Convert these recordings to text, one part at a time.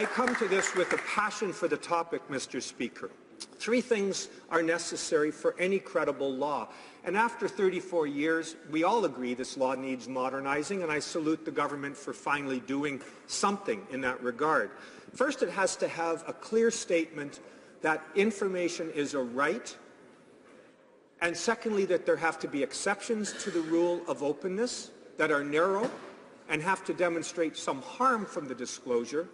I come to this with a passion for the topic, Mr. Speaker. Three things are necessary for any credible law. And after 34 years, we all agree this law needs modernizing, and I salute the government for finally doing something in that regard. First, it has to have a clear statement that information is a right, and secondly, that there have to be exceptions to the rule of openness that are narrow and have to demonstrate some harm from the disclosure.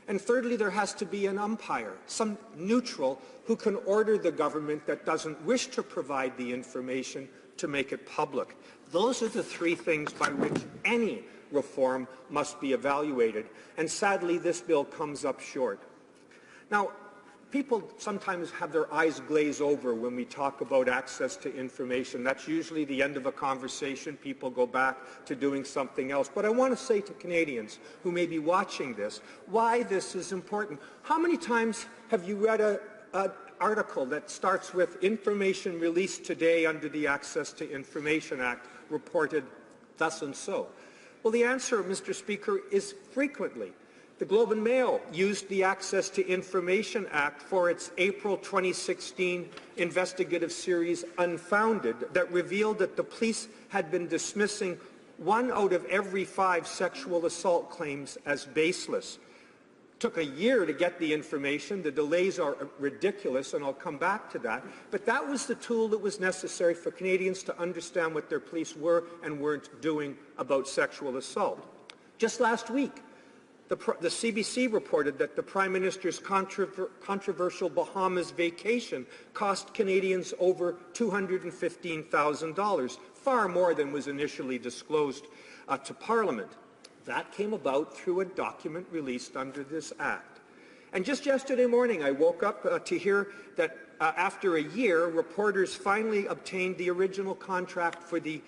And thirdly, there has to be an umpire, some neutral, who can order the government that doesn't wish to provide the information to make it public. Those are the three things by which any reform must be evaluated. And sadly, this bill comes up short. Now, people sometimes have their eyes glaze over when we talk about access to information. That's usually the end of a conversation. People go back to doing something else. But I want to say to Canadians who may be watching this why this is important. How many times have you read an article that starts with information released today under the Access to Information Act reported thus and so? Well, the answer, Mr. Speaker, is frequently. The Globe and Mail used the Access to Information Act for its April 2016 investigative series Unfounded that revealed that the police had been dismissing 1 out of every 5 sexual assault claims as baseless. It took a year to get the information. The delays are ridiculous, and I'll come back to that. But that was the tool that was necessary for Canadians to understand what their police were and weren't doing about sexual assault. Just last week, the CBC reported that the Prime Minister's controversial Bahamas vacation cost Canadians over $215,000, far more than was initially disclosed to Parliament. That came about through a document released under this Act. And just yesterday morning, I woke up to hear that after a year, reporters finally obtained the original contract for the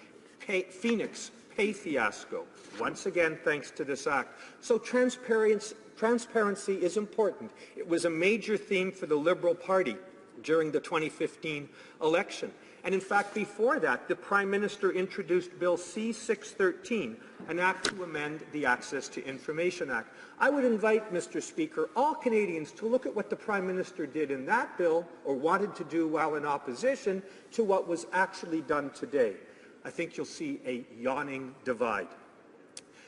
Phoenix pay fiasco, once again thanks to this Act. So transparency is important. It was a major theme for the Liberal Party during the 2015 election. And in fact, before that, the Prime Minister introduced Bill C-613, an act to amend the Access to Information Act. I would invite, Mr. Speaker, all Canadians to look at what the Prime Minister did in that bill, or wanted to do while in opposition, to what was actually done today. I think you'll see a yawning divide.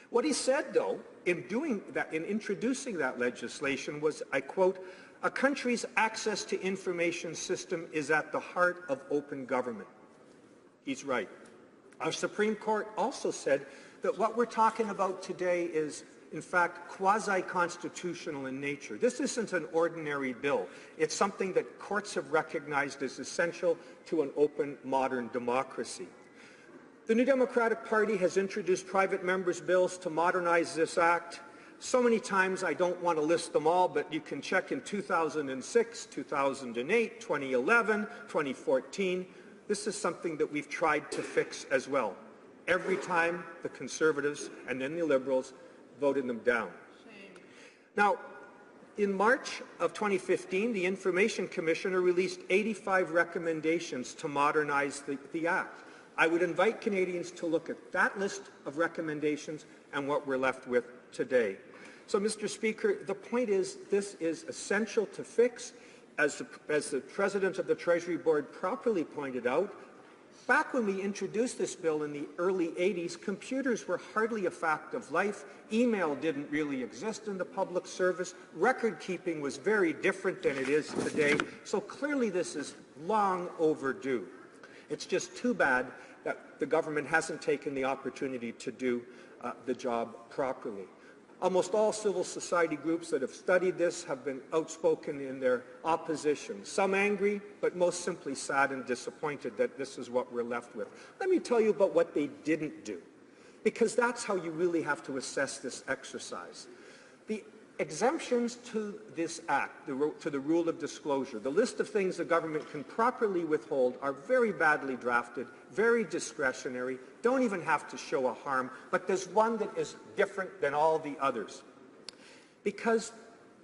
What he said, though, in introducing that legislation was, I quote, "A country's access to information system is at the heart of open government." He's right. Our Supreme Court also said that what we're talking about today is, in fact, quasi-constitutional in nature. This isn't an ordinary bill. It's something that courts have recognized as essential to an open, modern democracy. The New Democratic Party has introduced private members' bills to modernize this Act. So many times I don't want to list them all, but you can check in 2006, 2008, 2011, 2014. This is something that we've tried to fix as well. Every time the Conservatives and then the Liberals voted them down. Now, in March of 2015, the Information Commissioner released 85 recommendations to modernize the Act. I would invite Canadians to look at that list of recommendations and what we're left with today. So, Mr. Speaker, the point is this is essential to fix. As the President of the Treasury Board properly pointed out, back when we introduced this bill in the early 80s, computers were hardly a fact of life. Email didn't really exist in the public service. Record keeping was very different than it is today. So clearly this is long overdue. It's just too bad that the government hasn't taken the opportunity to do the job properly. Almost all civil society groups that have studied this have been outspoken in their opposition. Some angry, but most simply sad and disappointed that this is what we're left with. Let me tell you about what they didn't do, because that's how you really have to assess this exercise. The exemptions to this Act, to the rule of disclosure, the list of things the government can properly withhold are very badly drafted, very discretionary, don't even have to show a harm, but there's one that is different than all the others. Because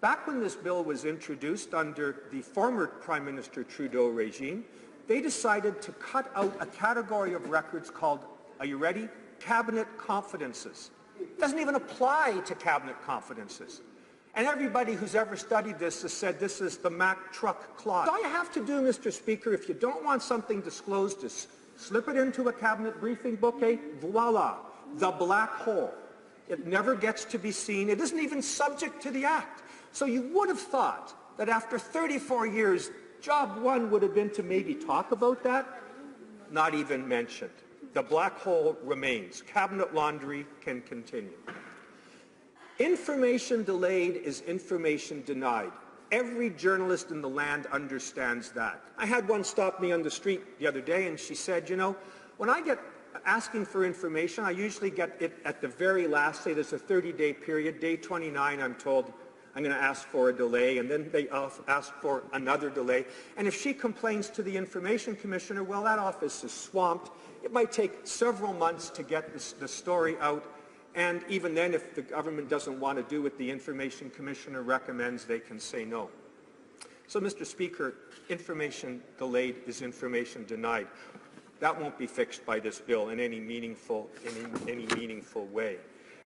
back when this bill was introduced under the former Prime Minister Trudeau regime, they decided to cut out a category of records called, are you ready? Cabinet confidences. It doesn't even apply to cabinet confidences. And everybody who's ever studied this has said this is the Mack truck clause. All you have to do, Mr. Speaker, if you don't want something disclosed, is slip it into a cabinet briefing book, voila, the black hole. It never gets to be seen. It isn't even subject to the Act. So you would have thought that after 34 years, job one would have been to maybe talk about that. Not even mentioned. The black hole remains. Cabinet laundry can continue. Information delayed is information denied. Every journalist in the land understands that. I had one stop me on the street the other day, and she said, you know, when I get asking for information, I usually get it at the very last, say there's a 30-day period. Day 29, I'm told I'm going to ask for a delay, and then they ask for another delay. And if she complains to the Information Commissioner, well, that office is swamped. It might take several months to get the story out. And even then, if the government doesn't want to do what the Information Commissioner recommends, they can say no. So, Mr. Speaker, information delayed is information denied. That won't be fixed by this bill in any meaningful way.